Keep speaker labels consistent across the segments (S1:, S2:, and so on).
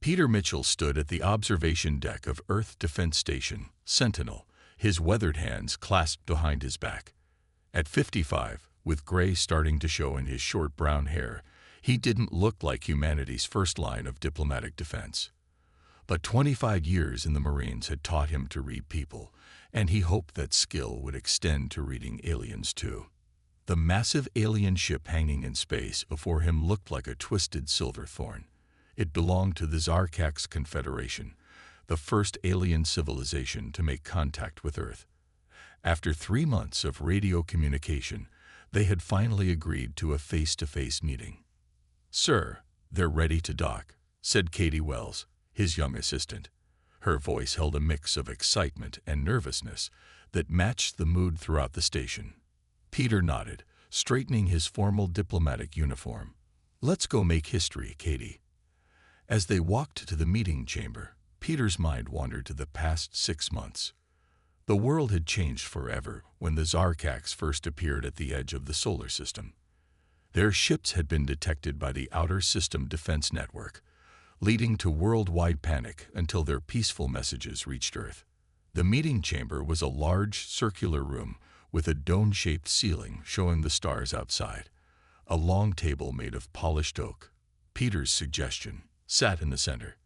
S1: Peter Mitchell stood at the observation deck of Earth Defense Station, Sentinel, his weathered hands clasped behind his back. At 55, with gray starting to show in his short brown hair, he didn't look like humanity's first line of diplomatic defense. But 25 years in the Marines had taught him to read people, and he hoped that skill would extend to reading aliens too. The massive alien ship hanging in space before him looked like a twisted silver thorn. It belonged to the Zarkax Confederation, the first alien civilization to make contact with Earth. After 3 months of radio communication, they had finally agreed to a face-to-face meeting. "Sir, they're ready to dock," said Katie Wells, his young assistant. Her voice held a mix of excitement and nervousness that matched the mood throughout the station. Peter nodded, straightening his formal diplomatic uniform. "Let's go make history, Katie." As they walked to the meeting chamber, Peter's mind wandered to the past 6 months. The world had changed forever when the Zarkax first appeared at the edge of the solar system. Their ships had been detected by the Outer System Defense Network, leading to worldwide panic until their peaceful messages reached Earth. The meeting chamber was a large, circular room with a dome-shaped ceiling showing the stars outside. A long table made of polished oak, Peter's suggestion, sat in the center.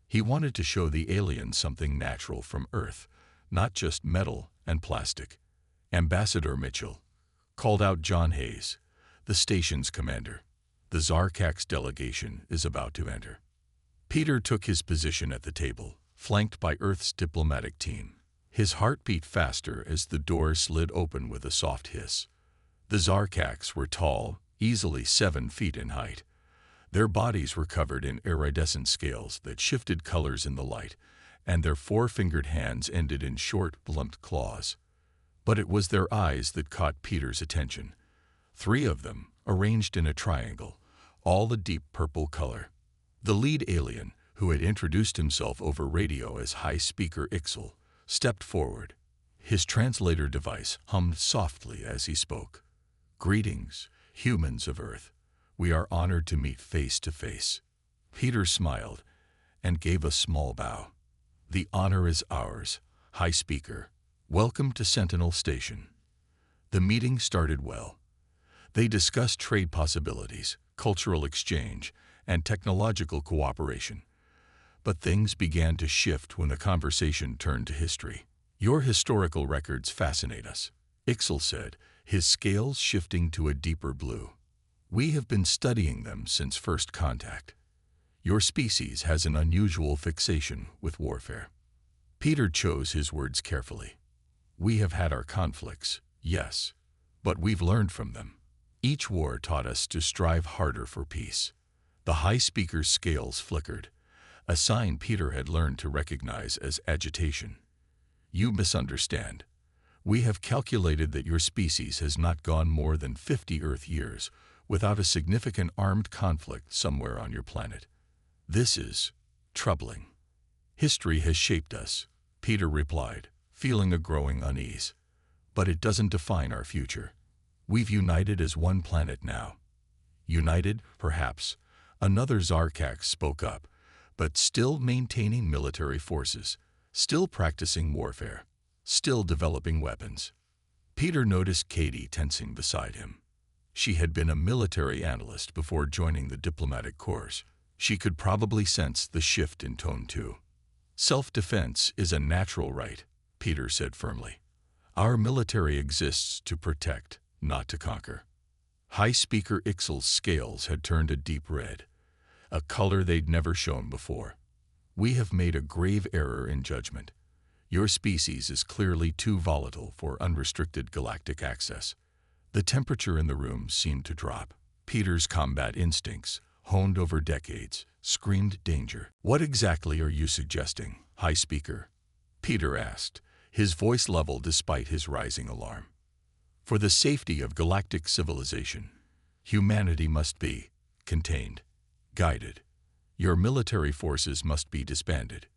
S1: He wanted to show the aliens something natural from Earth, not just metal and plastic. Ambassador Mitchell called out John Hayes, the station's commander. "The Zarkax delegation is about to enter." Peter took his position at the table, flanked by Earth's diplomatic team. His heart beat faster as the door slid open with a soft hiss. The Zarkax were tall, easily 7 feet in height. Their bodies were covered in iridescent scales that shifted colors in the light, and their 4-fingered hands ended in short, blunt claws. But it was their eyes that caught Peter's attention. 3 of them, arranged in a triangle, all a deep purple color. The lead alien, who had introduced himself over radio as High Speaker Ixel, stepped forward. His translator device hummed softly as he spoke. "Greetings, humans of Earth. We are honored to meet face to face." Peter smiled and gave a small bow. "The honor is ours, High Speaker. Welcome to Sentinel Station." The meeting started well. They discussed trade possibilities, cultural exchange, and technological cooperation. But things began to shift when the conversation turned to history. "Your historical records fascinate us," Ixel said, his scales shifting to a deeper blue. "We have been studying them since first contact. Your species has an unusual fixation with warfare." Peter chose his words carefully. "We have had our conflicts, yes, but we've learned from them. Each war taught us to strive harder for peace." The High Speaker's scales flickered, a sign Peter had learned to recognize as agitation. "You misunderstand. We have calculated that your species has not gone more than 50 Earth years without a significant armed conflict somewhere on your planet. This is troubling." "History has shaped us," Peter replied, feeling a growing unease. "But it doesn't define our future. We've united as one planet now." "United, perhaps," another Zarkax spoke up, "but still maintaining military forces, still practicing warfare, still developing weapons." Peter noticed Katie tensing beside him. She had been a military analyst before joining the diplomatic corps. She could probably sense the shift in tone too. "Self-defense is a natural right," Peter said firmly. "Our military exists to protect, not to conquer." High Speaker Ixel's scales had turned a deep red, a color they'd never shown before. "We have made a grave error in judgment. Your species is clearly too volatile for unrestricted galactic access." The temperature in the room seemed to drop. Peter's combat instincts, honed over decades, screamed danger. "What exactly are you suggesting, High Speaker?" Peter asked, his voice level despite his rising alarm. "For the safety of galactic civilization, humanity must be contained, guided. Your military forces must be disbanded.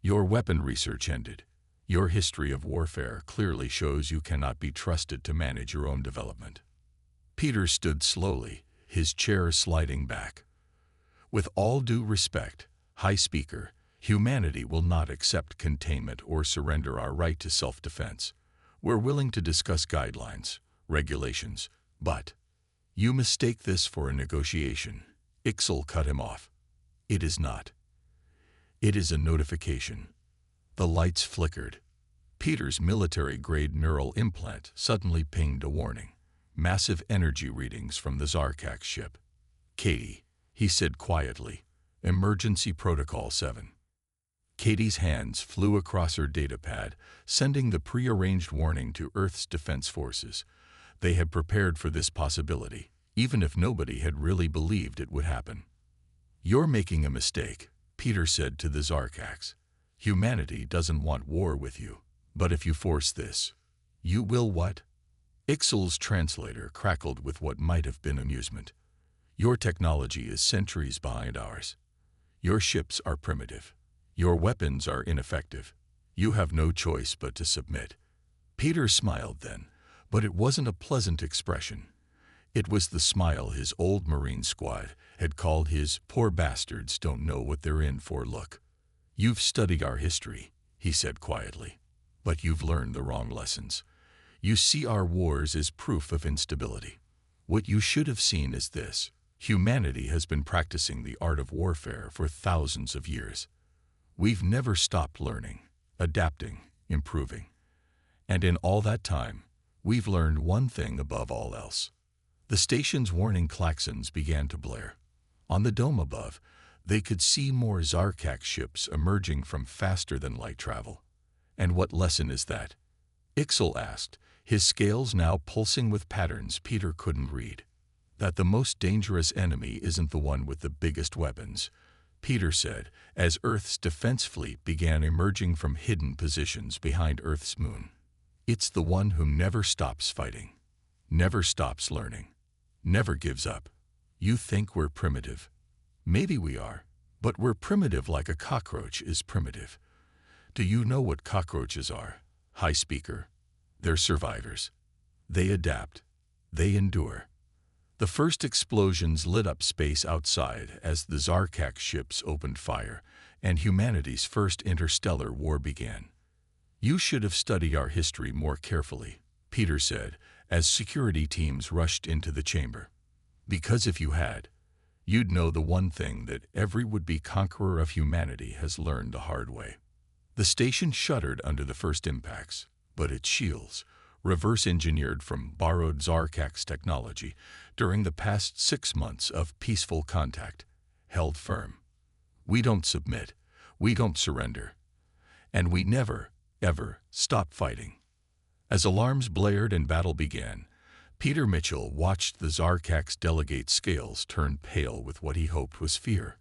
S1: Your weapon research ended. Your history of warfare clearly shows you cannot be trusted to manage your own development." Peter stood slowly, his chair sliding back. "With all due respect, High Speaker, humanity will not accept containment or surrender our right to self-defense. We're willing to discuss guidelines, regulations, but you mistake this for a negotiation. Ixel cut him off. It is not. It is a notification. The lights flickered. Peter's military-grade neural implant suddenly pinged a warning. Massive energy readings from the Zarkak ship. Katie, he said quietly, Emergency Protocol 7. Katie's hands flew across her datapad, sending the prearranged warning to Earth's defense forces. They had prepared for this possibility, even if nobody had really believed it would happen. You're making a mistake, Peter said to the Zarkaks. Humanity doesn't want war with you. But if you force this, you will what? Ixel's translator crackled with what might have been amusement. Your technology is centuries behind ours. Your ships are primitive. Your weapons are ineffective. You have no choice but to submit. Peter smiled then, but it wasn't a pleasant expression. It was the smile his old Marine squad had called his "poor bastards don't know what they're in for" look. You've studied our history, he said quietly, but you've learned the wrong lessons. You see our wars as proof of instability. What you should have seen is this. Humanity has been practicing the art of warfare for thousands of years. We've never stopped learning, adapting, improving. And in all that time, we've learned one thing above all else. The station's warning klaxons began to blare. On the dome above, they could see more Zarkak ships emerging from faster-than-light travel. And what lesson is that? Ixel asked, his scales now pulsing with patterns Peter couldn't read. That the most dangerous enemy isn't the one with the biggest weapons, Peter said, as Earth's defense fleet began emerging from hidden positions behind Earth's moon. It's the one who never stops fighting, never stops learning, never gives up. You think we're primitive. Maybe we are, but we're primitive like a cockroach is primitive. Do you know what cockroaches are, High Speaker? They're survivors. They adapt. They endure. The first explosions lit up space outside as the Zarkak ships opened fire, and humanity's first interstellar war began. You should have studied our history more carefully, Peter said, as security teams rushed into the chamber. Because if you had, you'd know the one thing that every would-be conqueror of humanity has learned the hard way. The station shuddered under the first impacts, but its shields, reverse-engineered from borrowed Zarkak's technology during the past 6 months of peaceful contact, held firm. We don't submit, we don't surrender, and we never, ever stop fighting. As alarms blared and battle began, Peter Mitchell watched the Zarkak's delegate scales turn pale with what he hoped was fear.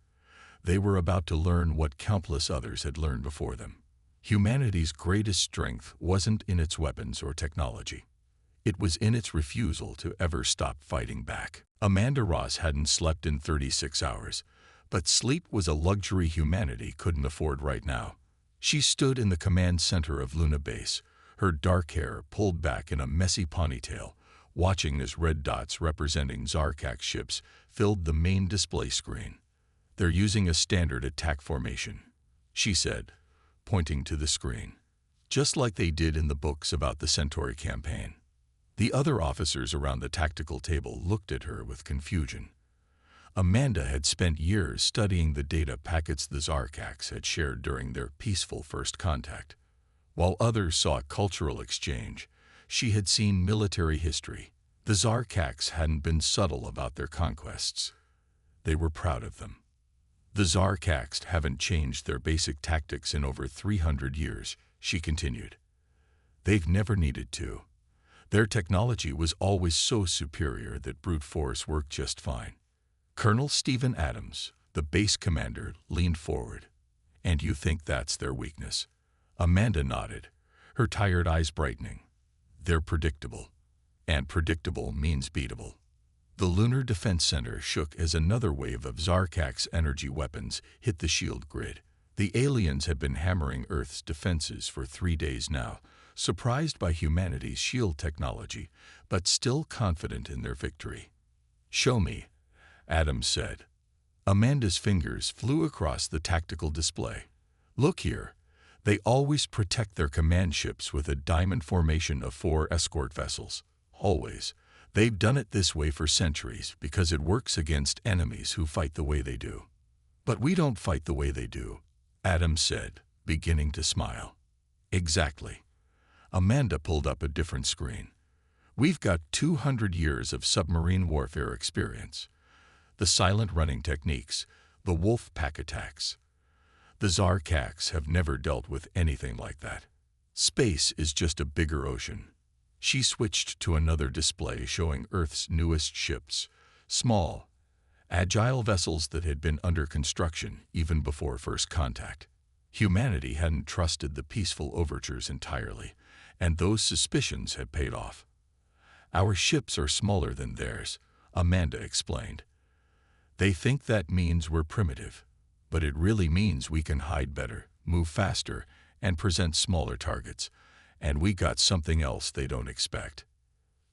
S1: They were about to learn what countless others had learned before them. Humanity's greatest strength wasn't in its weapons or technology. It was in its refusal to ever stop fighting back. Amanda Ross hadn't slept in 36 hours, but sleep was a luxury humanity couldn't afford right now. She stood in the command center of Luna Base, her dark hair pulled back in a messy ponytail, watching as red dots representing Zarkak ships filled the main display screen. They're using a standard attack formation, she said, pointing to the screen, just like they did in the books about the Centauri campaign. The other officers around the tactical table looked at her with confusion. Amanda had spent years studying the data packets the Zarkaks had shared during their peaceful first contact. While others saw cultural exchange, she had seen military history. The Zarkaks hadn't been subtle about their conquests. They were proud of them. The Zarkaks haven't changed their basic tactics in over 300 years, she continued. They've never needed to. Their technology was always so superior that brute force worked just fine. Colonel Stephen Adams, the base commander, leaned forward. And you think that's their weakness? Amanda nodded, her tired eyes brightening. They're predictable. And predictable means beatable. The Lunar Defense Center shook as another wave of Zarkak's energy weapons hit the shield grid. The aliens had been hammering Earth's defenses for 3 days now, surprised by humanity's shield technology, but still confident in their victory. Show me, Adams said. Amanda's fingers flew across the tactical display. Look here. They always protect their command ships with a diamond formation of 4 escort vessels. Always. They've done it this way for centuries because it works against enemies who fight the way they do. But we don't fight the way they do, Adams said, beginning to smile. Exactly. Amanda pulled up a different screen. We've got 200 years of submarine warfare experience. The silent running techniques, the wolf pack attacks. The Zarkax have never dealt with anything like that. Space is just a bigger ocean. She switched to another display showing Earth's newest ships, small, agile vessels that had been under construction even before first contact. Humanity hadn't trusted the peaceful overtures entirely, and those suspicions had paid off. Our ships are smaller than theirs, Amanda explained. They think that means we're primitive, but it really means we can hide better, move faster, and present smaller targets. And we got something else they don't expect.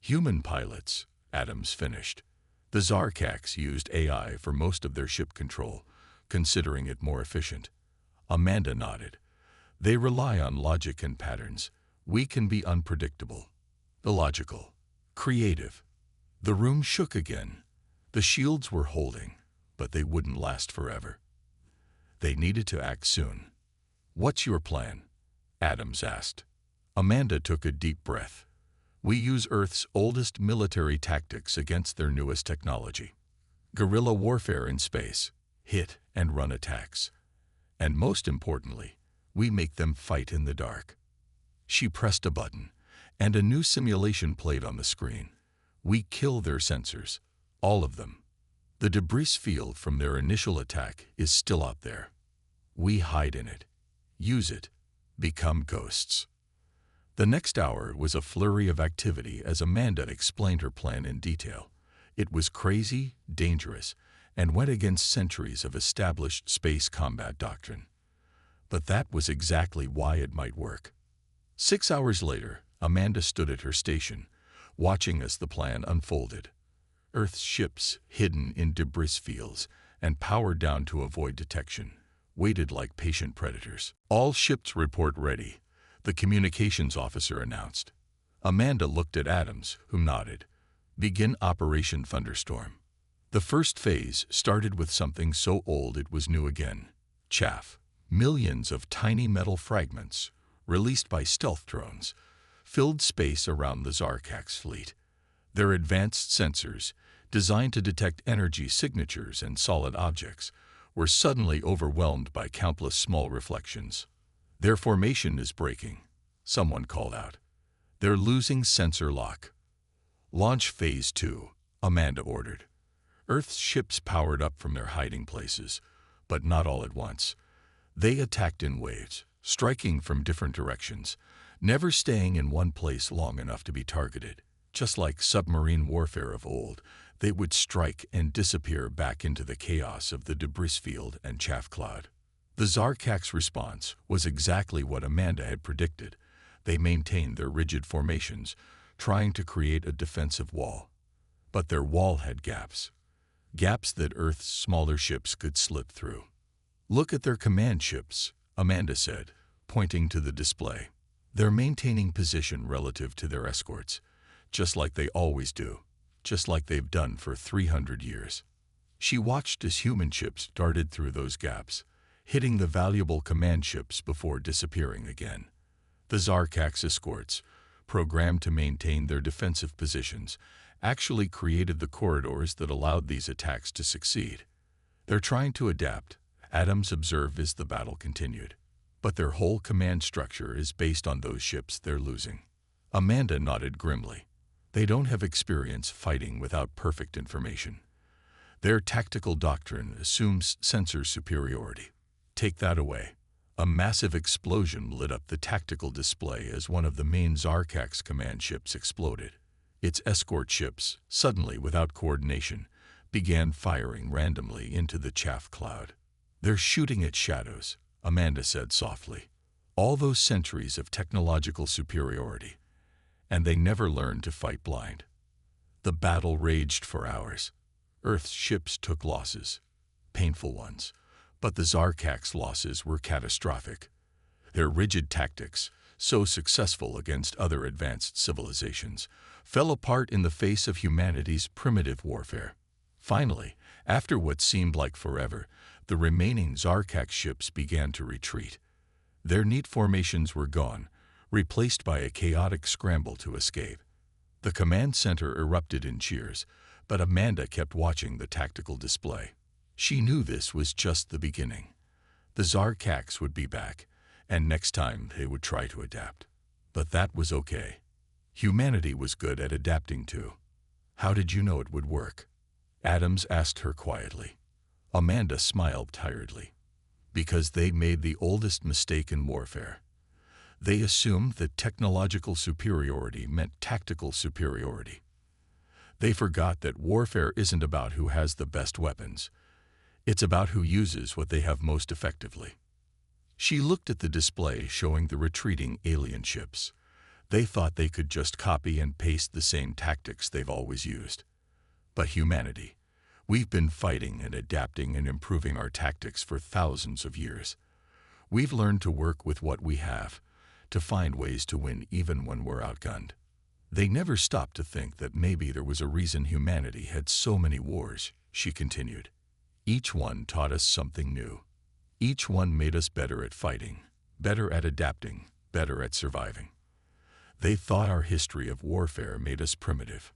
S1: Human pilots, Adams finished. The Zarkax used AI for most of their ship control, considering it more efficient. Amanda nodded. They rely on logic and patterns. We can be unpredictable, illogical, creative. The room shook again. The shields were holding, but they wouldn't last forever. They needed to act soon. What's your plan? Adams asked. Amanda took a deep breath. We use Earth's oldest military tactics against their newest technology. Guerrilla warfare in space, hit and run attacks. And most importantly, we make them fight in the dark. She pressed a button, and a new simulation played on the screen. We kill their sensors, all of them. The debris field from their initial attack is still out there. We hide in it, use it, become ghosts. The next hour was a flurry of activity as Amanda explained her plan in detail. It was crazy, dangerous, and went against centuries of established space combat doctrine. But that was exactly why it might work. 6 hours later, Amanda stood at her station, watching as the plan unfolded. Earth's ships, hidden in debris fields and powered down to avoid detection, waited like patient predators. All ships report ready, the communications officer announced. Amanda looked at Adams, who nodded. Begin Operation Thunderstorm. The first phase started with something so old it was new again. Chaff. Millions of tiny metal fragments, released by stealth drones, filled space around the Zarkax fleet. Their advanced sensors, designed to detect energy signatures and solid objects, were suddenly overwhelmed by countless small reflections. Their formation is breaking, someone called out. They're losing sensor lock. Launch Phase 2, Amanda ordered. Earth's ships powered up from their hiding places, but not all at once. They attacked in waves, striking from different directions, never staying in one place long enough to be targeted. Just like submarine warfare of old, they would strike and disappear back into the chaos of the debris field and chaff cloud. The Zarkax response was exactly what Amanda had predicted. They maintained their rigid formations, trying to create a defensive wall. But their wall had gaps. Gaps that Earth's smaller ships could slip through. Look at their command ships, Amanda said, pointing to the display. They're maintaining position relative to their escorts, just like they always do, just like they've done for 300 years. She watched as human ships darted through those gaps, hitting the valuable command ships before disappearing again. The Zarkax escorts, programmed to maintain their defensive positions, actually created the corridors that allowed these attacks to succeed. They're trying to adapt, Adams observed as the battle continued. But their whole command structure is based on those ships they're losing. Amanda nodded grimly. They don't have experience fighting without perfect information. Their tactical doctrine assumes sensor superiority. Take that away. A massive explosion lit up the tactical display as one of the main Zarkax command ships exploded. Its escort ships, suddenly without coordination, began firing randomly into the chaff cloud. They're shooting at shadows, Amanda said softly. All those centuries of technological superiority. And they never learned to fight blind. The battle raged for hours. Earth's ships took losses. painful ones, but the Zarkak's losses were catastrophic. Their rigid tactics, so successful against other advanced civilizations, fell apart in the face of humanity's primitive warfare. Finally, after what seemed like forever, the remaining Zarkak ships began to retreat. Their neat formations were gone, replaced by a chaotic scramble to escape. The command center erupted in cheers, but Amanda kept watching the tactical display. She knew this was just the beginning. The Zarkaks would be back, and next time they would try to adapt. But that was okay. Humanity was good at adapting too. How did you know it would work? Adams asked her quietly. Amanda smiled tiredly. Because they made the oldest mistake in warfare. They assumed that technological superiority meant tactical superiority. They forgot that warfare isn't about who has the best weapons. It's about who uses what they have most effectively. She looked at the display showing the retreating alien ships. They thought they could just copy and paste the same tactics they've always used. But humanity, we've been fighting and adapting and improving our tactics for thousands of years. We've learned to work with what we have, to find ways to win even when we're outgunned. They never stopped to think that maybe there was a reason humanity had so many wars, she continued. Each one taught us something new. Each one made us better at fighting, better at adapting, better at surviving. They thought our history of warfare made us primitive.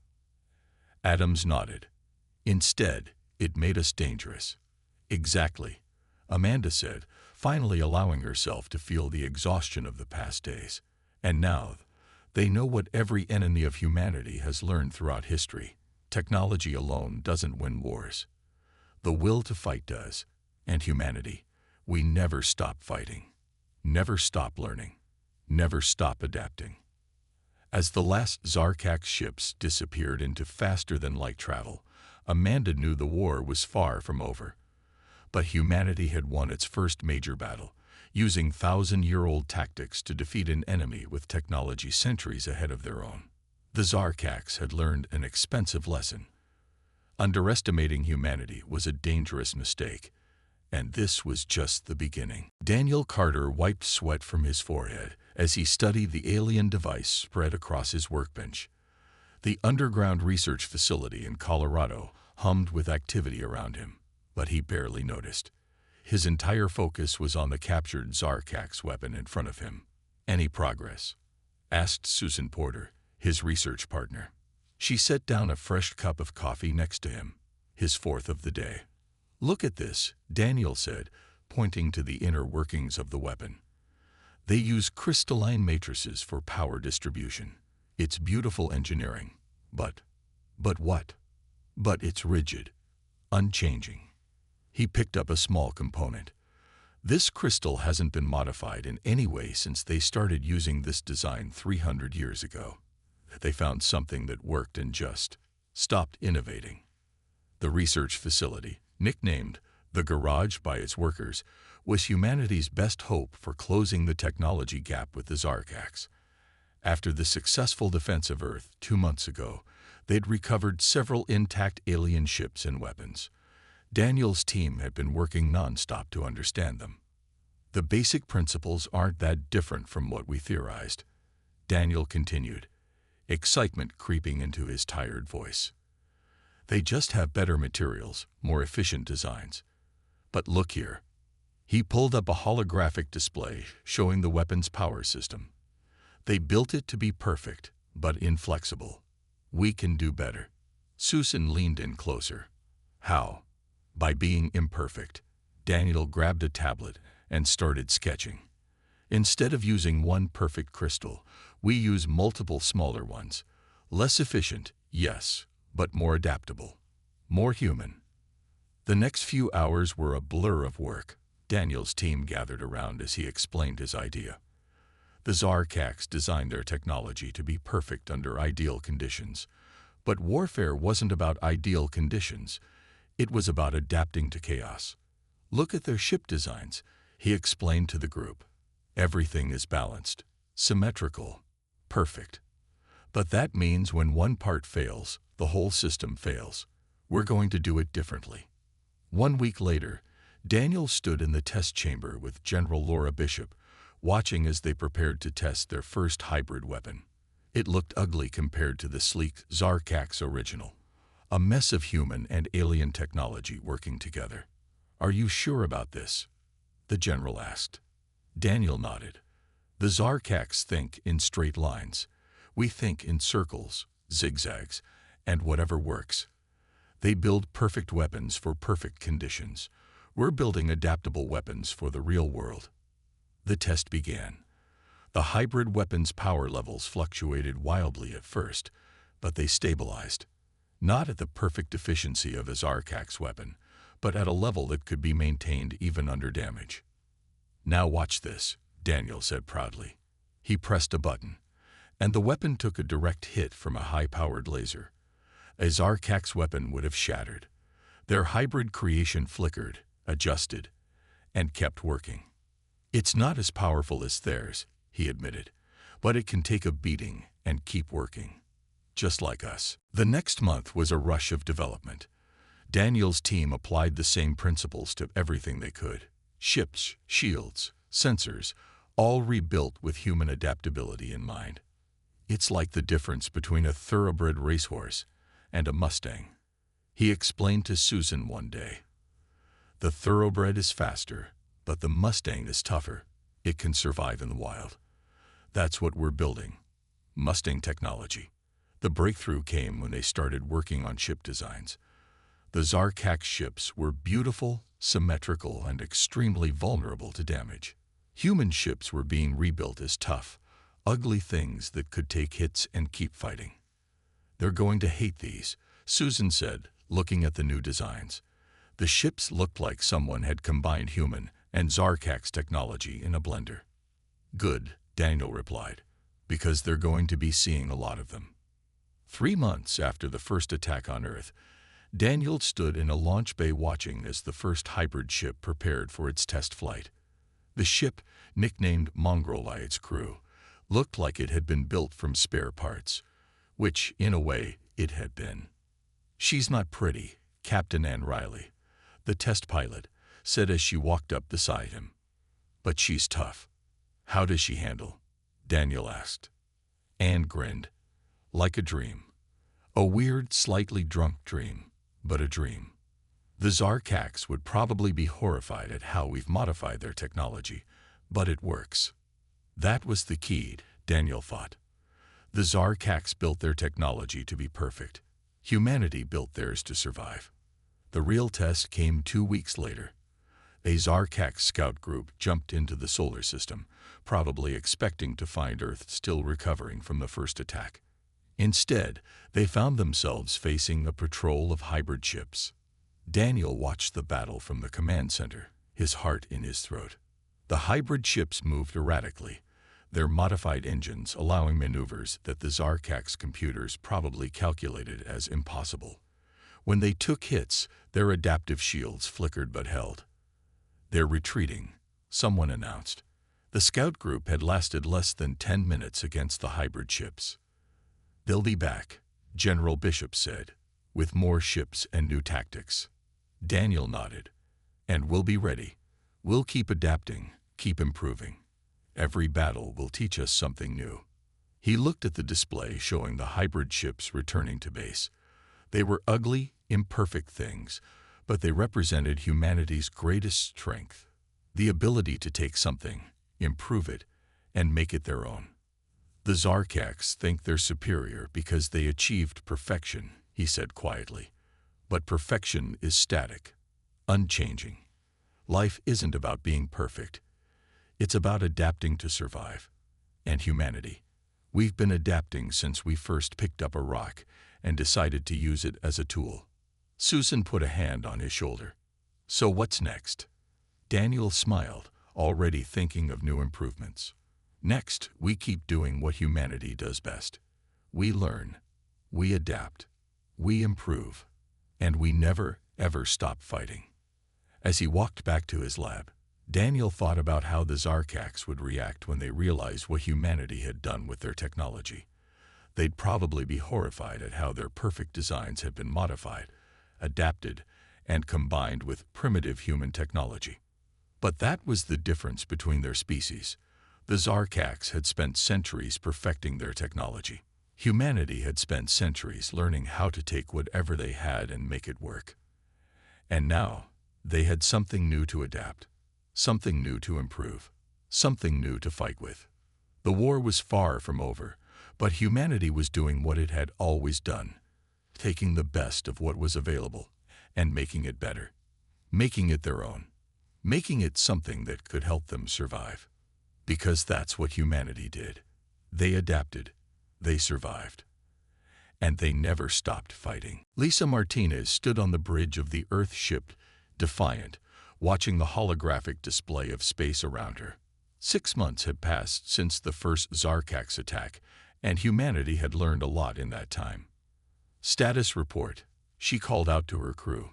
S1: Adams nodded. Instead, it made us dangerous. Exactly, Amanda said, finally allowing herself to feel the exhaustion of the past days. And now, they know what every enemy of humanity has learned throughout history. Technology alone doesn't win wars. The will to fight does. And humanity, we never stop fighting. Never stop learning. Never stop adapting. As the last Zarkak ships disappeared into faster-than-light travel, Amanda knew the war was far from over. But humanity had won its first major battle, using thousand-year-old tactics to defeat an enemy with technology centuries ahead of their own. The Zarkaks had learned an expensive lesson. Underestimating humanity was a dangerous mistake, and this was just the beginning. Daniel Carter wiped sweat from his forehead as he studied the alien device spread across his workbench. The underground research facility in Colorado hummed with activity around him, but he barely noticed. His entire focus was on the captured Zarkak's weapon in front of him. Any progress? Asked Susan Porter, his research partner. She set down a fresh cup of coffee next to him, his fourth of the day. Look at this, Daniel said, pointing to the inner workings of the weapon. They use crystalline matrices for power distribution. It's beautiful engineering. But what? But it's rigid, unchanging. He picked up a small component. This crystal hasn't been modified in any way since they started using this design 300 years ago. They found something that worked and just stopped innovating. The research facility, nicknamed the Garage by its workers, was humanity's best hope for closing the technology gap with the Zarkaks. After the successful defense of Earth 2 months ago, they'd recovered several intact alien ships and weapons. Daniel's team had been working non-stop to understand them. The basic principles aren't that different from what we theorized, Daniel continued, excitement creeping into his tired voice. They just have better materials, more efficient designs. But look here. He pulled up a holographic display showing the weapon's power system. They built it to be perfect, but inflexible. We can do better. Susan leaned in closer. How? By being imperfect. Daniel grabbed a tablet and started sketching. Instead of using one perfect crystal, we use multiple smaller ones. Less efficient, yes, but more adaptable. More human. The next few hours were a blur of work. Daniel's team gathered around as he explained his idea. The Zarkaks designed their technology to be perfect under ideal conditions. But warfare wasn't about ideal conditions. It was about adapting to chaos. Look at their ship designs, he explained to the group. Everything is balanced, symmetrical, perfect. But that means when one part fails, the whole system fails. We're going to do it differently. 1 week later, Daniel stood in the test chamber with General Laura Bishop, watching as they prepared to test their first hybrid weapon. It looked ugly compared to the sleek Zarkax original, a mess of human and alien technology working together. "Are you sure about this?" the general asked. Daniel nodded. "The Zarkax think in straight lines. We think in circles, zigzags, and whatever works. They build perfect weapons for perfect conditions. We're building adaptable weapons for the real world." The test began. The hybrid weapons' power levels fluctuated wildly at first, but they stabilized. Not at the perfect efficiency of a Zarkax weapon, but at a level that could be maintained even under damage. "Now watch this," Daniel said proudly. He pressed a button, and the weapon took a direct hit from a high-powered laser. A Zarkax weapon would have shattered. Their hybrid creation flickered, adjusted, and kept working. "It's not as powerful as theirs," he admitted, "but it can take a beating and keep working. Just like us." The next month was a rush of development. Daniel's team applied the same principles to everything they could. Ships, shields, sensors, all rebuilt with human adaptability in mind. "It's like the difference between a thoroughbred racehorse and a Mustang," he explained to Susan one day. "The thoroughbred is faster, but the Mustang is tougher. It can survive in the wild. That's what we're building. Mustang technology." The breakthrough came when they started working on ship designs. The Zarkax ships were beautiful, symmetrical, and extremely vulnerable to damage. Human ships were being rebuilt as tough, ugly things that could take hits and keep fighting. "They're going to hate these," Susan said, looking at the new designs. The ships looked like someone had combined human and Zarkax technology in a blender. "Good," Daniel replied, "because they're going to be seeing a lot of them." 3 months after the first attack on Earth, Daniel stood in a launch bay watching as the first hybrid ship prepared for its test flight. The ship, nicknamed Mongrel by its crew, looked like it had been built from spare parts, which, in a way, it had been. "She's not pretty," Captain Ann Riley, the test pilot, said as she walked up beside him. "But she's tough." "How does she handle?" Daniel asked. Ann grinned. "Like a dream. A weird, slightly drunk dream, but a dream. The Zarkax would probably be horrified at how we've modified their technology, but it works." That was the key, Daniel thought. The Zarkax built their technology to be perfect. Humanity built theirs to survive. The real test came 2 weeks later. A Zarkax scout group jumped into the solar system, probably expecting to find Earth still recovering from the first attack. Instead, they found themselves facing a patrol of hybrid ships. Daniel watched the battle from the command center, his heart in his throat. The hybrid ships moved erratically, their modified engines allowing maneuvers that the Zarkax computers probably calculated as impossible. When they took hits, their adaptive shields flickered but held. "They're retreating," someone announced. The scout group had lasted less than 10 minutes against the hybrid ships. "They'll be back," General Bishop said, "with more ships and new tactics." Daniel nodded. "And we'll be ready. We'll keep adapting, keep improving. Every battle will teach us something new." He looked at the display showing the hybrid ships returning to base. They were ugly, imperfect things, but they represented humanity's greatest strength, the ability to take something, improve it, and make it their own. "The Zarkax think they're superior because they achieved perfection," he said quietly. "But perfection is static, unchanging. Life isn't about being perfect. It's about adapting to survive. And humanity, we've been adapting since we first picked up a rock and decided to use it as a tool." Susan put a hand on his shoulder. "So what's next?" Daniel smiled, already thinking of new improvements. "Next, we keep doing what humanity does best. We learn, we adapt, we improve, and we never, ever stop fighting." As he walked back to his lab, Daniel thought about how the Zarkax would react when they realized what humanity had done with their technology. They'd probably be horrified at how their perfect designs had been modified, adapted, and combined with primitive human technology. But that was the difference between their species. The Zarkax had spent centuries perfecting their technology. Humanity had spent centuries learning how to take whatever they had and make it work. And now, they had something new to adapt, something new to improve, something new to fight with. The war was far from over, but humanity was doing what it had always done, taking the best of what was available and making it better, making it their own, making it something that could help them survive. Because that's what humanity did. They adapted, they survived, and they never stopped fighting. Lisa Martinez stood on the bridge of the Earth ship, defiant, watching the holographic display of space around her. 6 months had passed since the first Zarkax attack, and humanity had learned a lot in that time. Status report, she called out to her crew.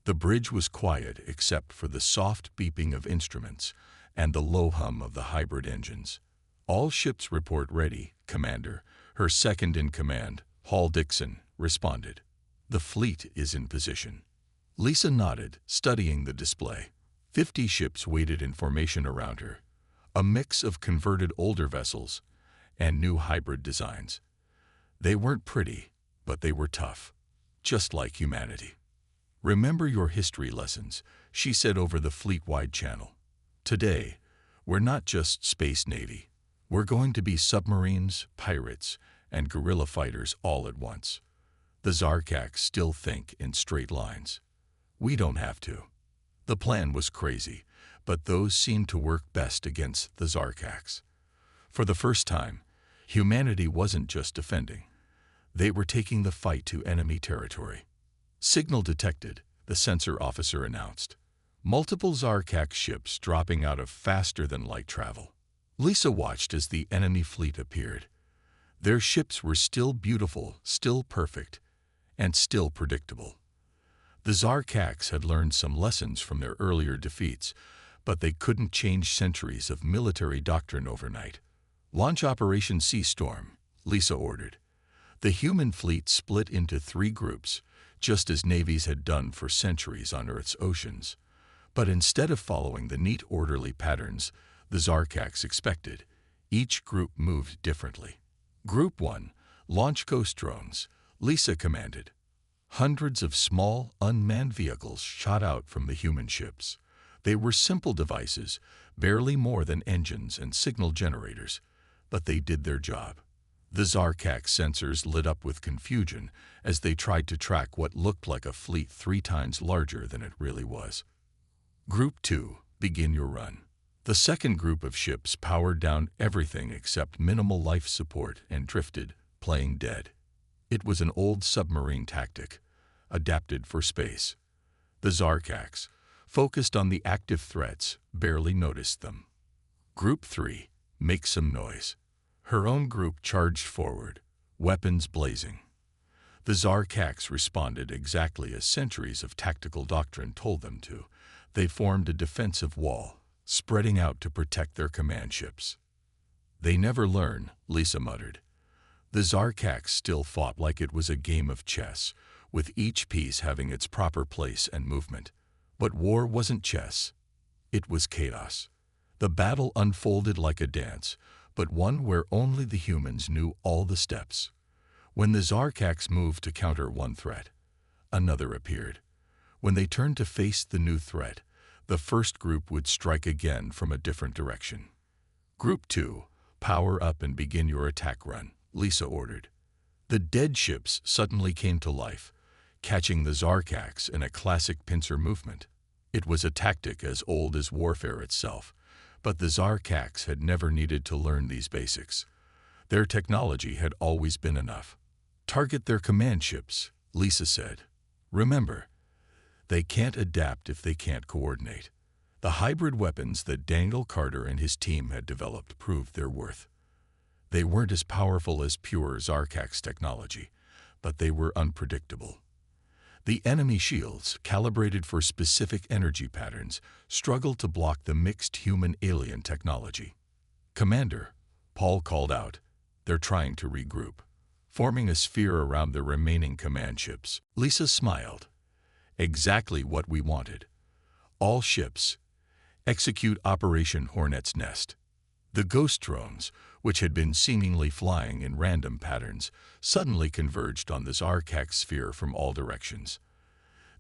S1: The bridge was quiet except for the soft beeping of instruments and the low hum of the hybrid engines. All ships report ready, Commander. Her second-in-command, Hall Dixon, responded. The fleet is in position. Lisa nodded, studying the display. 50 ships waited in formation around her, a mix of converted older vessels and new hybrid designs. They weren't pretty, but they were tough, just like humanity. Remember your history lessons, she said over the fleet-wide channel. Today, we're not just Space Navy. We're going to be submarines, pirates, and guerrilla fighters all at once. The Zarkax still think in straight lines. We don't have to. The plan was crazy, but those seemed to work best against the Zarkax. For the first time, humanity wasn't just defending. They were taking the fight to enemy territory. Signal detected, the sensor officer announced. Multiple Zarkax ships dropping out of faster-than-light travel. Lisa watched as the enemy fleet appeared. Their ships were still beautiful, still perfect, and still predictable. The Zarkax had learned some lessons from their earlier defeats, but they couldn't change centuries of military doctrine overnight. Launch Operation Sea Storm, Lisa ordered. The human fleet split into 3 groups, just as navies had done for centuries on Earth's oceans. But instead of following the neat, orderly patterns the Zarkax expected, each group moved differently. Group 1, launch ghost drones, Lisa commanded. Hundreds of small, unmanned vehicles shot out from the human ships. They were simple devices, barely more than engines and signal generators, but they did their job. The Zarkax sensors lit up with confusion as they tried to track what looked like a fleet 3 times larger than it really was. Group 2, begin your run. The second group of ships powered down everything except minimal life support and drifted, playing dead. It was an old submarine tactic, adapted for space. The Zarkax, focused on the active threats, barely noticed them. Group 3, make some noise. Her own group charged forward, weapons blazing. The Zarkax responded exactly as centuries of tactical doctrine told them to. They formed a defensive wall, spreading out to protect their command ships. They never learn, Lisa muttered. The Zarkax still fought like it was a game of chess, with each piece having its proper place and movement. But war wasn't chess. It was chaos. The battle unfolded like a dance, but one where only the humans knew all the steps. When the Zarkax moved to counter one threat, another appeared. When they turned to face the new threat, the first group would strike again from a different direction. Group 2, power up and begin your attack run, Lisa ordered. The dead ships suddenly came to life, catching the Zarkax in a classic pincer movement. It was a tactic as old as warfare itself, but the Zarkax had never needed to learn these basics. Their technology had always been enough. Target their command ships, Lisa said. Remember, they can't adapt if they can't coordinate. The hybrid weapons that Daniel Carter and his team had developed proved their worth. They weren't as powerful as pure Zarkax technology, but they were unpredictable. The enemy shields, calibrated for specific energy patterns, struggled to block the mixed human-alien technology. Commander, Paul called out. They're trying to regroup, forming a sphere around the remaining command ships. Lisa smiled. Exactly what we wanted. All ships, execute Operation Hornet's Nest. The ghost drones, which had been seemingly flying in random patterns, suddenly converged on the Zarkak sphere from all directions.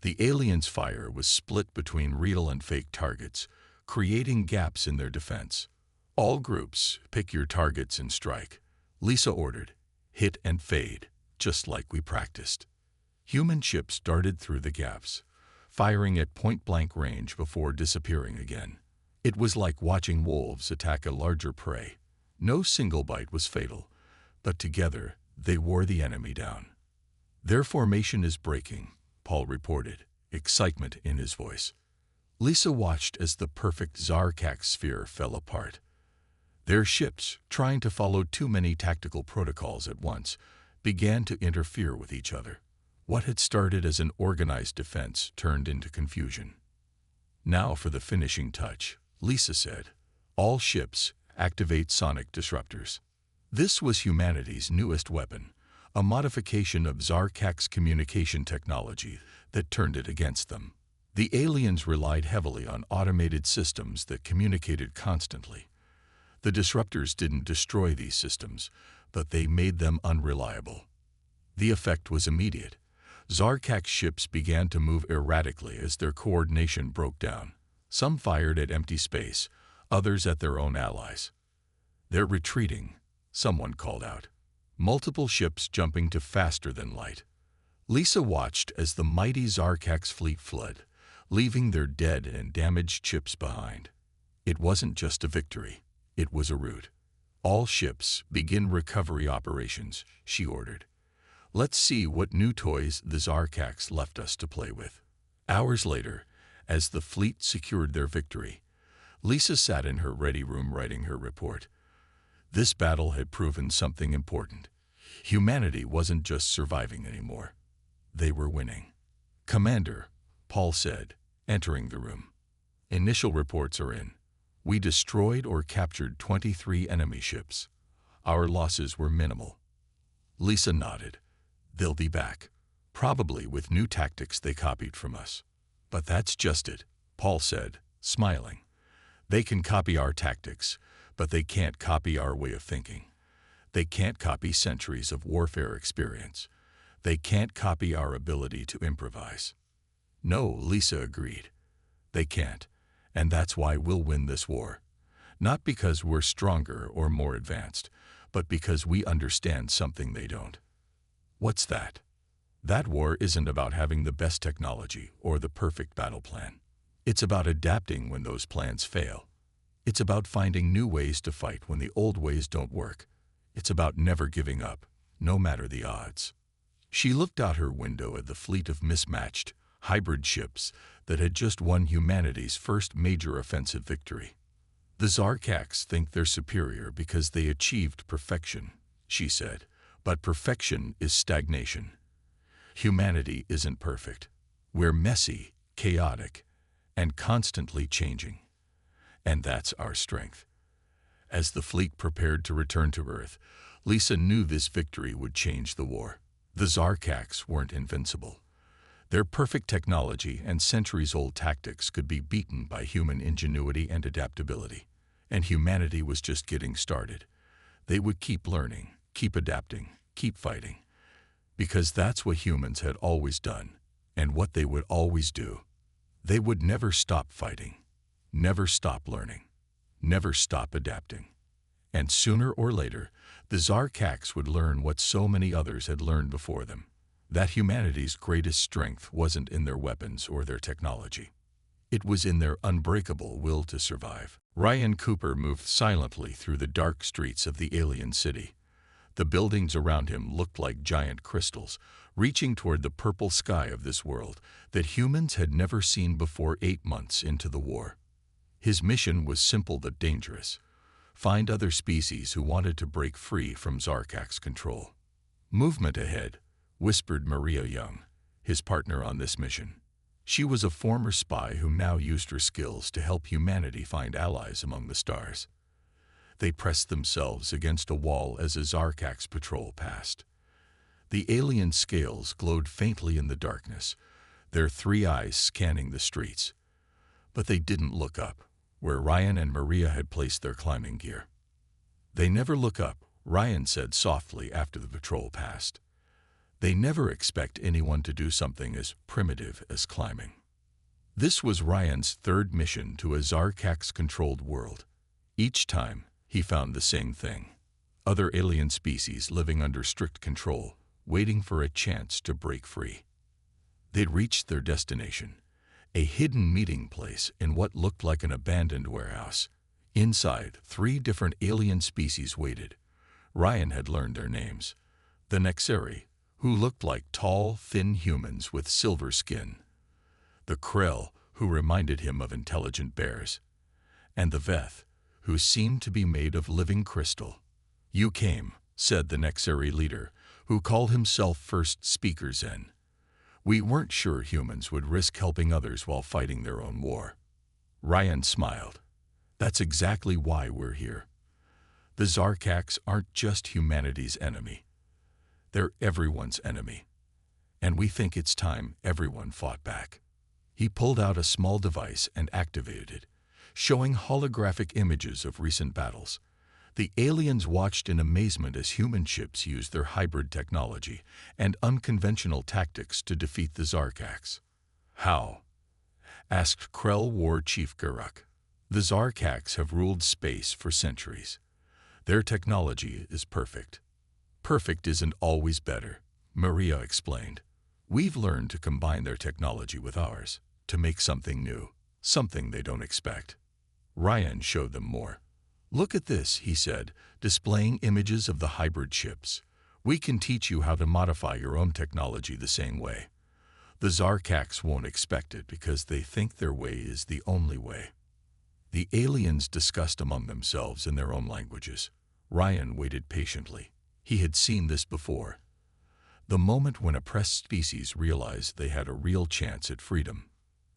S1: The aliens' fire was split between real and fake targets, creating gaps in their defense. All groups, pick your targets and strike. Lisa ordered, hit and fade, just like we practiced. Human ships darted through the gaps, firing at point-blank range before disappearing again. It was like watching wolves attack a larger prey. No single bite was fatal, but together they wore the enemy down. Their formation is breaking, Paul reported, excitement in his voice. Lisa watched as the perfect Zarkak sphere fell apart. Their ships, trying to follow too many tactical protocols at once, began to interfere with each other. What had started as an organized defense turned into confusion. Now for the finishing touch, Lisa said. All ships, activate sonic disruptors. This was humanity's newest weapon, a modification of Zarkak's communication technology that turned it against them. The aliens relied heavily on automated systems that communicated constantly. The disruptors didn't destroy these systems, but they made them unreliable. The effect was immediate. Zarkak's ships began to move erratically as their coordination broke down. Some fired at empty space, others at their own allies. "They're retreating," someone called out. Multiple ships jumping to faster than light. Lisa watched as the mighty Zarkak's fleet fled, leaving their dead and damaged ships behind. It wasn't just a victory, it was a rout. "All ships, begin recovery operations," she ordered. "Let's see what new toys the Zarkaks left us to play with." Hours later, as the fleet secured their victory, Lisa sat in her ready room writing her report. This battle had proven something important. Humanity wasn't just surviving anymore. They were winning. "Commander," Paul said, entering the room. "Initial reports are in. We destroyed or captured 23 enemy ships. Our losses were minimal." Lisa nodded. "They'll be back, probably with new tactics they copied from us." "But that's just it," Paul said, smiling. "They can copy our tactics, but they can't copy our way of thinking. They can't copy centuries of warfare experience. They can't copy our ability to improvise." "No," Lisa agreed. "They can't, and that's why we'll win this war. Not because we're stronger or more advanced, but because we understand something they don't." "What's that?" "That war isn't about having the best technology or the perfect battle plan. It's about adapting when those plans fail. It's about finding new ways to fight when the old ways don't work. It's about never giving up, no matter the odds." She looked out her window at the fleet of mismatched, hybrid ships that had just won humanity's first major offensive victory. "The Zarkaks think they're superior because they achieved perfection," she said, "but perfection is stagnation. Humanity isn't perfect. We're messy, chaotic, and constantly changing. And that's our strength." As the fleet prepared to return to Earth, Lisa knew this victory would change the war. The Zarkaks weren't invincible. Their perfect technology and centuries-old tactics could be beaten by human ingenuity and adaptability. And humanity was just getting started. They would keep learning, keep adapting, keep fighting. Because that's what humans had always done, and what they would always do. They would never stop fighting, never stop learning, never stop adapting. And sooner or later, the Zarkaks would learn what so many others had learned before them, that humanity's greatest strength wasn't in their weapons or their technology. It was in their unbreakable will to survive. Ryan Cooper moved silently through the dark streets of the alien city. The buildings around him looked like giant crystals, reaching toward the purple sky of this world that humans had never seen before 8 months into the war. His mission was simple but dangerous: find other species who wanted to break free from Zarkak's control. "Movement ahead," whispered Maria Young, his partner on this mission. She was a former spy who now used her skills to help humanity find allies among the stars. They pressed themselves against a wall as a Zarkak's patrol passed. The alien scales glowed faintly in the darkness, their three eyes scanning the streets. But they didn't look up, where Ryan and Maria had placed their climbing gear. "They never look up," Ryan said softly after the patrol passed. "They never expect anyone to do something as primitive as climbing." This was Ryan's third mission to a Zarkax-controlled world. Each time, he found the same thing: other alien species living under strict control, waiting for a chance to break free. They'd reached their destination, a hidden meeting place in what looked like an abandoned warehouse. Inside, 3 different alien species waited. Ryan had learned their names: the Nexeri, who looked like tall, thin humans with silver skin; the Krell, who reminded him of intelligent bears; and the Veth, who seemed to be made of living crystal. "You came," said the Nexeri leader, who called himself First Speaker Zen. "We weren't sure humans would risk helping others while fighting their own war." Ryan smiled. "That's exactly why we're here. The Zarkax aren't just humanity's enemy. They're everyone's enemy. And we think it's time everyone fought back." He pulled out a small device and activated it, showing holographic images of recent battles. The aliens watched in amazement as human ships used their hybrid technology and unconventional tactics to defeat the Zarkax. "How?" asked Krell War Chief Guruk. "The Zarkax have ruled space for centuries. Their technology is perfect." "Perfect isn't always better," Maria explained. "We've learned to combine their technology with ours, to make something new, something they don't expect." Ryan showed them more. "Look at this," he said, displaying images of the hybrid ships. "We can teach you how to modify your own technology the same way. The Zarkax won't expect it because they think their way is the only way." The aliens discussed among themselves in their own languages. Ryan waited patiently. He had seen this before. The moment when oppressed species realized they had a real chance at freedom.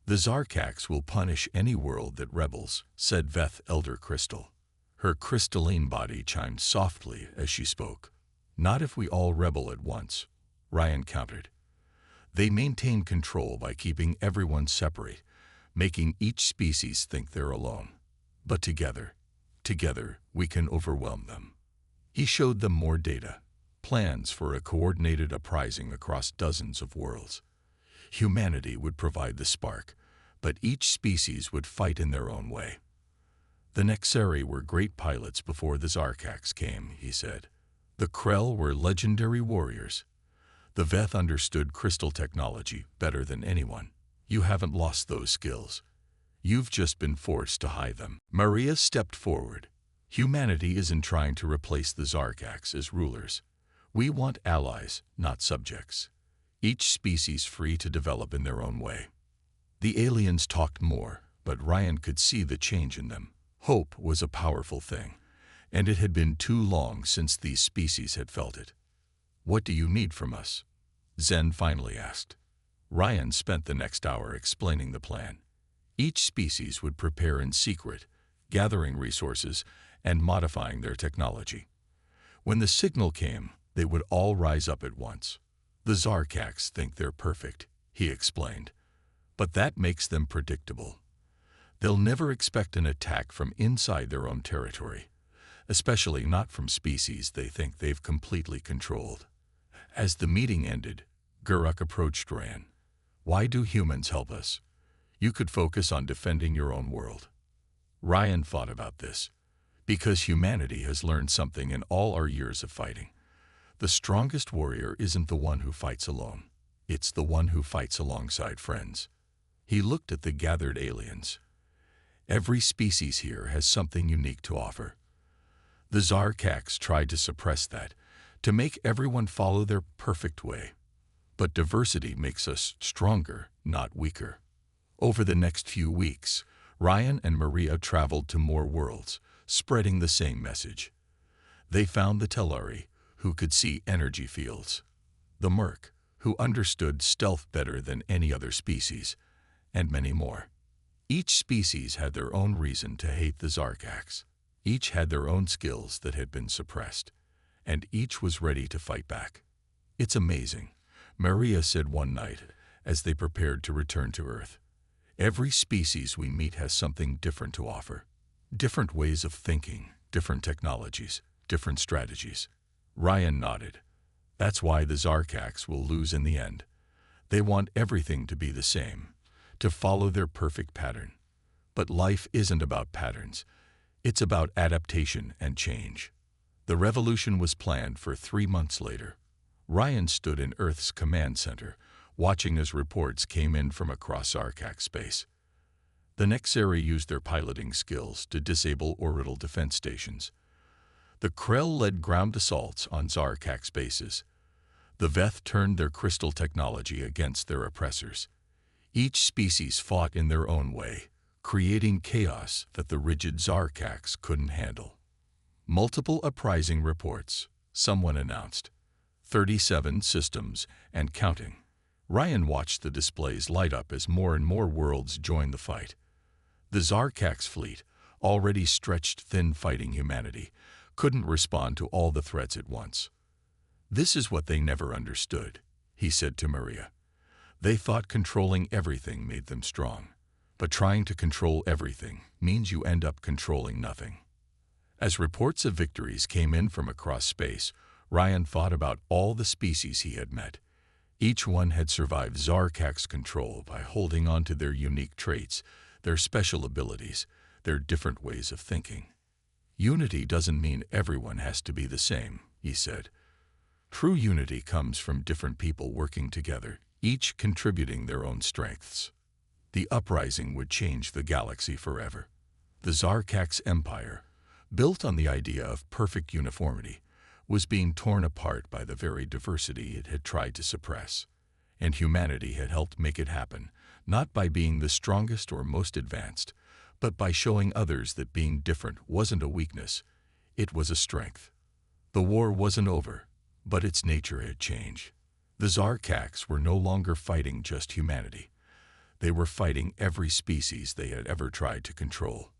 S1: "The Zarkax will punish any world that rebels," said Veth Elder Crystal. Her crystalline body chimed softly as she spoke. "Not if we all rebel at once," Ryan countered. "They maintain control by keeping everyone separate, making each species think they're alone. But together, we can overwhelm them." He showed them more data, plans for a coordinated uprising across dozens of worlds. Humanity would provide the spark, but each species would fight in their own way. "The Nexeri were great pilots before the Zarkax came," he said. "The Krell were legendary warriors. The Veth understood crystal technology better than anyone. You haven't lost those skills. You've just been forced to hide them." Maria stepped forward. "Humanity isn't trying to replace the Zarkax as rulers. We want allies, not subjects. Each species free to develop in their own way." The aliens talked more, but Ryan could see the change in them. Hope was a powerful thing, and it had been too long since these species had felt it. "What do you need from us?" Zen finally asked. Ryan spent the next hour explaining the plan. Each species would prepare in secret, gathering resources and modifying their technology. When the signal came, they would all rise up at once. "The Zarkax think they're perfect," he explained, "but that makes them predictable. They'll never expect an attack from inside their own territory, especially not from species they think they've completely controlled." As the meeting ended, Guruk approached Ryan. "Why do humans help us? You could focus on defending your own world." Ryan thought about this. "Because humanity has learned something in all our years of fighting. The strongest warrior isn't the one who fights alone. It's the one who fights alongside friends." He looked at the gathered aliens. "Every species here has something unique to offer. The Zarkax tried to suppress that, to make everyone follow their perfect way. But diversity makes us stronger, not weaker." Over the next few weeks, Ryan and Maria traveled to more worlds, spreading the same message. They found the Tellari, who could see energy fields; the Merc, who understood stealth better than any other species; and many more. Each species had their own reason to hate the Zarkax. Each had their own skills that had been suppressed, and each was ready to fight back. "It's amazing," Maria said one night, as they prepared to return to Earth. Every species we meet has something different to offer. Different ways of thinking, different technologies, different strategies. Ryan nodded. That's why the Zarkax will lose in the end. They want everything to be the same, to follow their perfect pattern. But life isn't about patterns. It's about adaptation and change. The revolution was planned for 3 months later. Ryan stood in Earth's command center, watching as reports came in from across Zarkax space. The Nexari used their piloting skills to disable orbital defense stations. The Krell led ground assaults on Zarkax bases. The Veth turned their crystal technology against their oppressors. Each species fought in their own way, creating chaos that the rigid Zarkax couldn't handle. Multiple uprising reports, someone announced. 37 systems and counting. Ryan watched the displays light up as more and more worlds joined the fight. The Zarkax fleet, already stretched thin fighting humanity, couldn't respond to all the threats at once. This is what they never understood, he said to Maria. They thought controlling everything made them strong. But trying to control everything means you end up controlling nothing. As reports of victories came in from across space, Ryan thought about all the species he had met. Each one had survived Zarkax control by holding on to their unique traits, their special abilities, their different ways of thinking. Unity doesn't mean everyone has to be the same, he said. True unity comes from different people working together, each contributing their own strengths. The uprising would change the galaxy forever. The Zarkax Empire, built on the idea of perfect uniformity, was being torn apart by the very diversity it had tried to suppress. And humanity had helped make it happen, not by being the strongest or most advanced, but by showing others that being different wasn't a weakness, it was a strength. The war wasn't over, but its nature had changed. The Zarkax were no longer fighting just humanity. They were fighting every species they had ever tried to control.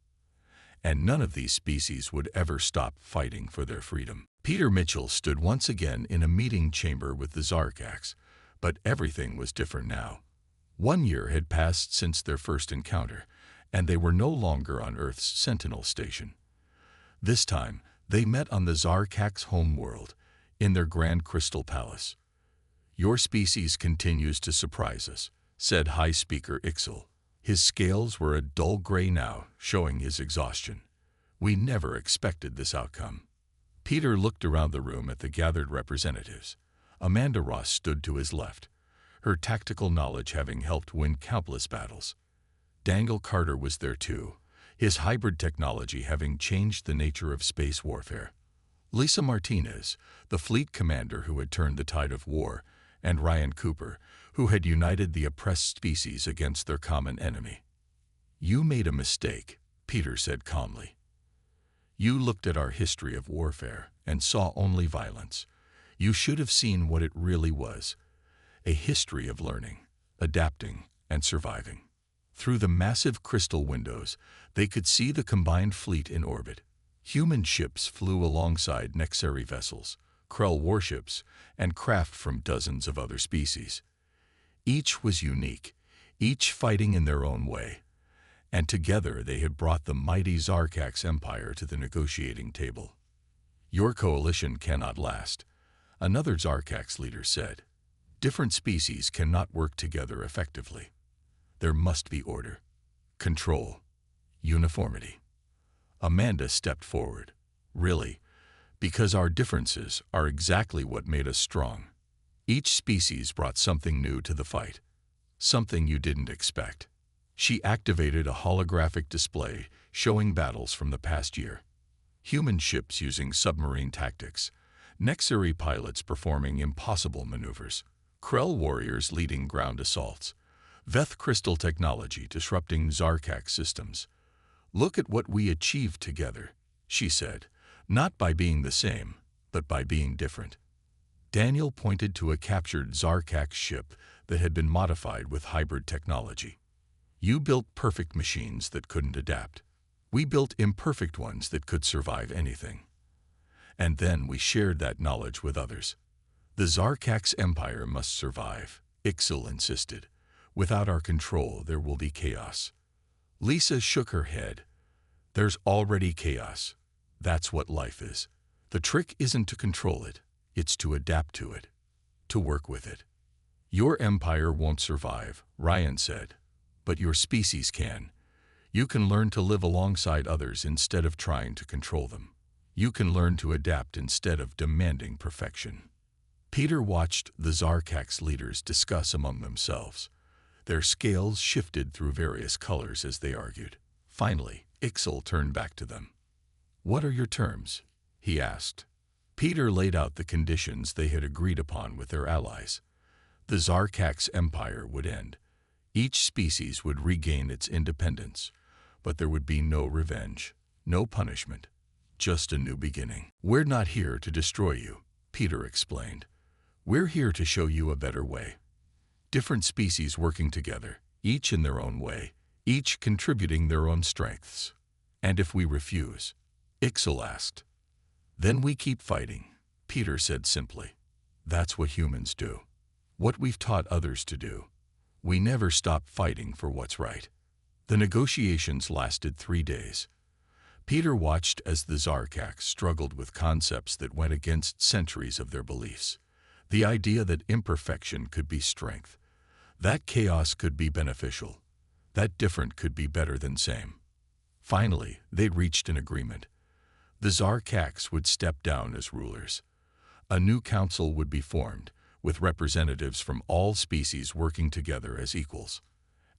S1: And none of these species would ever stop fighting for their freedom. Peter Mitchell stood once again in a meeting chamber with the Zarkax, but everything was different now. 1 year had passed since their first encounter, and they were no longer on Earth's Sentinel station. This time, they met on the Zarkax homeworld, in their Grand Crystal Palace. Your species continues to surprise us, said High Speaker Ixel. His scales were a dull gray now, showing his exhaustion. We never expected this outcome. Peter looked around the room at the gathered representatives. Amanda Ross stood to his left, her tactical knowledge having helped win countless battles. Daniel Carter was there too, his hybrid technology having changed the nature of space warfare. Lisa Martinez, the fleet commander who had turned the tide of war, and Ryan Cooper, who had united the oppressed species against their common enemy. You made a mistake, Peter said calmly. You looked at our history of warfare and saw only violence. You should have seen what it really was, a history of learning, adapting, and surviving. Through the massive crystal windows, they could see the combined fleet in orbit. Human ships flew alongside Nexari vessels, Krell warships, and craft from dozens of other species. Each was unique, each fighting in their own way, and together they had brought the mighty Zarkax Empire to the negotiating table. Your coalition cannot last, another Zarkax leader said. Different species cannot work together effectively. There must be order, control, uniformity. Amanda stepped forward. Really, because our differences are exactly what made us strong. Each species brought something new to the fight, something you didn't expect. She activated a holographic display showing battles from the past year. Human ships using submarine tactics, Nexari pilots performing impossible maneuvers, Krell warriors leading ground assaults, Veth crystal technology disrupting Zarkax systems. Look at what we achieved together, she said, not by being the same, but by being different. Daniel pointed to a captured Zarkax ship that had been modified with hybrid technology. You built perfect machines that couldn't adapt. We built imperfect ones that could survive anything. And then we shared that knowledge with others. The Zarkax Empire must survive, Ixel insisted. Without our control, there will be chaos. Lisa shook her head. There's already chaos. That's what life is. The trick isn't to control it. It's to adapt to it, to work with it. Your empire won't survive, Ryan said, but your species can. You can learn to live alongside others instead of trying to control them. You can learn to adapt instead of demanding perfection. Peter watched the Zarkax leaders discuss among themselves. Their scales shifted through various colors as they argued. Finally, Ixal turned back to them. "What are your terms?" he asked. Peter laid out the conditions they had agreed upon with their allies. The Zarkax Empire would end. Each species would regain its independence, but there would be no revenge, no punishment, just a new beginning. "We're not here to destroy you," Peter explained. "We're here to show you a better way. Different species working together, each in their own way, each contributing their own strengths. And if we refuse?" Ixal asked. "Then we keep fighting," Peter said simply. "That's what humans do. What we've taught others to do. We never stop fighting for what's right." The negotiations lasted 3 days. Peter watched as the Zarkax struggled with concepts that went against centuries of their beliefs. The idea that imperfection could be strength, that chaos could be beneficial, that different could be better than same. Finally, they'd reached an agreement. The Zarkax would step down as rulers. A new council would be formed, with representatives from all species working together as equals.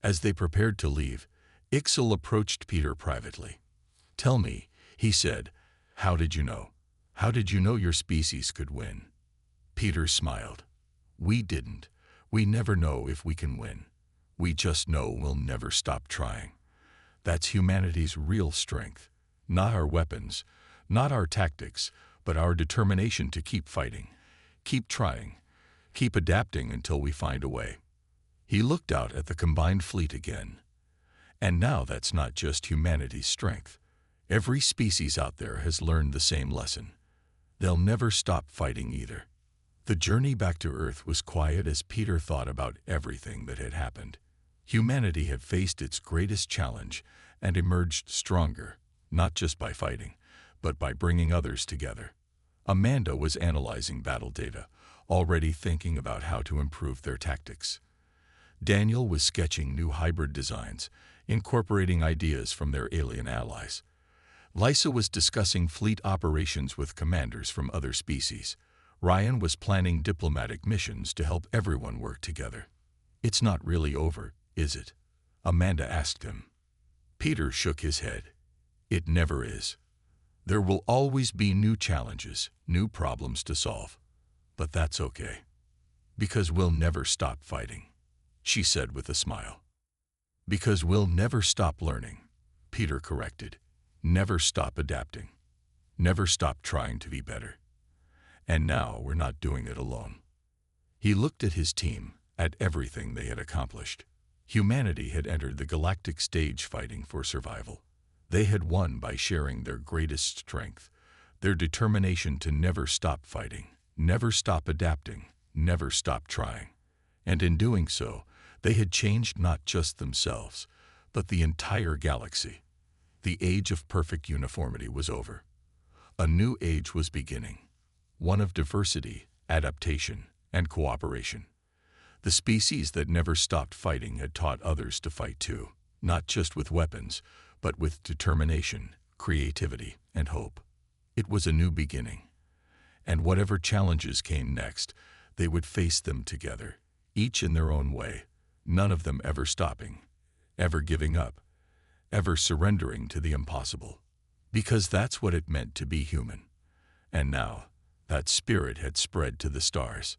S1: As they prepared to leave, Ixal approached Peter privately. "Tell me," he said, "how did you know? How did you know your species could win?" Peter smiled. "We didn't. We never know if we can win. We just know we'll never stop trying. That's humanity's real strength. Not our weapons, not our tactics, but our determination to keep fighting, keep trying, keep adapting until we find a way." He looked out at the combined fleet again. And now that's not just humanity's strength. Every species out there has learned the same lesson. They'll never stop fighting either. The journey back to Earth was quiet as Peter thought about everything that had happened. Humanity had faced its greatest challenge and emerged stronger, not just by fighting, but by bringing others together. Amanda was analyzing battle data, already thinking about how to improve their tactics. Daniel was sketching new hybrid designs, incorporating ideas from their alien allies. Lisa was discussing fleet operations with commanders from other species. Ryan was planning diplomatic missions to help everyone work together. "It's not really over, is it?" Amanda asked him. Peter shook his head. "It never is. There will always be new challenges, new problems to solve. But that's okay. Because we'll never stop fighting," she said with a smile. "Because we'll never stop learning," Peter corrected. "Never stop adapting. Never stop trying to be better. And now we're not doing it alone." He looked at his team, at everything they had accomplished. Humanity had entered the galactic stage fighting for survival. They had won by sharing their greatest strength, their determination to never stop fighting, never stop adapting, never stop trying. And in doing so, they had changed not just themselves, but the entire galaxy. The age of perfect uniformity was over. A new age was beginning. One of diversity, adaptation, and cooperation. The species that never stopped fighting had taught others to fight too, not just with weapons, but with determination, creativity, and hope. It was a new beginning. And whatever challenges came next, they would face them together, each in their own way, none of them ever stopping, ever giving up, ever surrendering to the impossible. Because that's what it meant to be human. And now, that spirit had spread to the stars.